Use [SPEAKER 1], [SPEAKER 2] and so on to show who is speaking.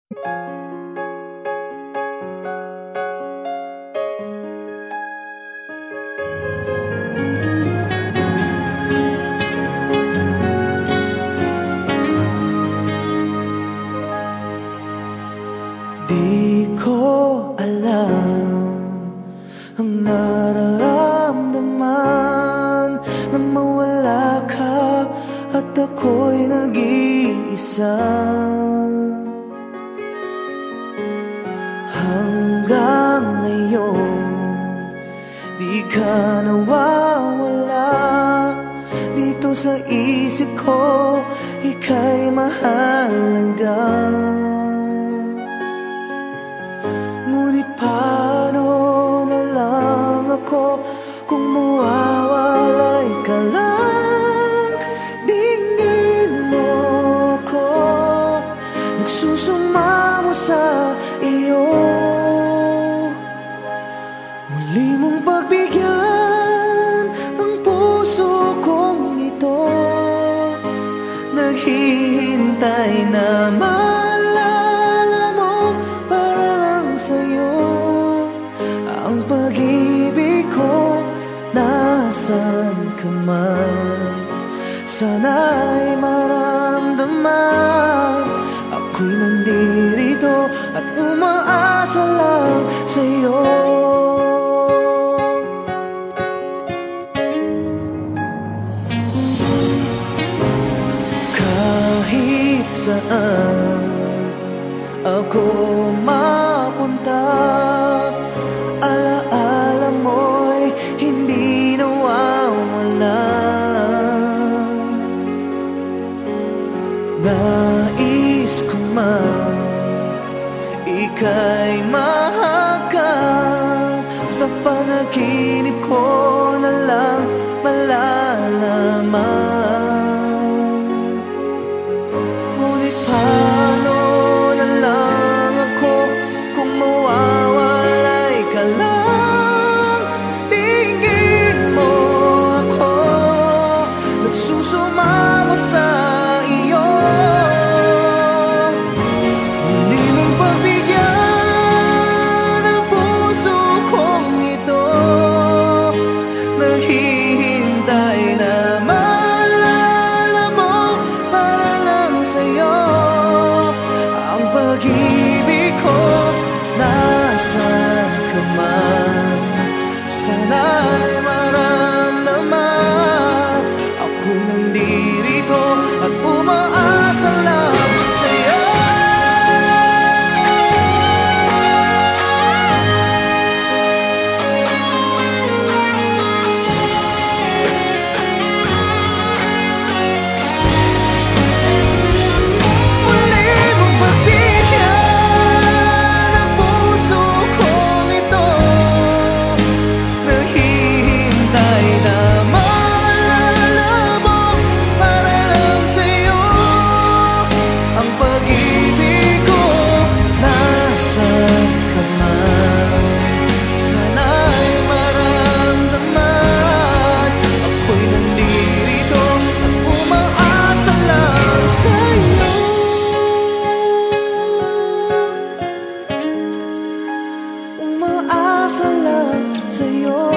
[SPEAKER 1] Di ko alam ang nararamdaman nang mawala ka at ako'y nag-iisa. Hanggang ngayon, di ka nawawala dito sa isip ko, ika'y mahalaga. Ngunit paano na lang ako kung mawawalay ka lang? Dinggin mo ako, nagsusumamo sa iyo. Muli mong pagbigyan ang puso kong ito, naghihintay na maalala mo para lang sa'yo. Ang pag-ibig ko, nasan ka man, sana'y maramdaman. Ako'y nandirito at umaasa lang sa'yo. Kahit saan ako mapunta, alaala mo'y hindi nawawala. Nais ko man ika'y mahagkan, sa panaginip ko na lang malalaman. Ngunit paano na lang ako kung mawawalay ka lang? Tingin mo ako, nagsusumamo sa iyo. Muli mong pagbigyan ang puso kong ito, naghihintay na maalala mo para lang sa'yo. Ang pag-ibig ko, nasan ka man, sana'y maramdaman. Ako'y nandirito at umaasa lang sa'yo. Muli mong pagbigyan ang puso kong ito, naghihintay na maalala mo para lang sa'yo. Ang pag-ibig ko, nasan ka man, sana'y maramdaman. Ako'y nandirito at umaasa lang sa'yo. Umaasa lang sa'yo.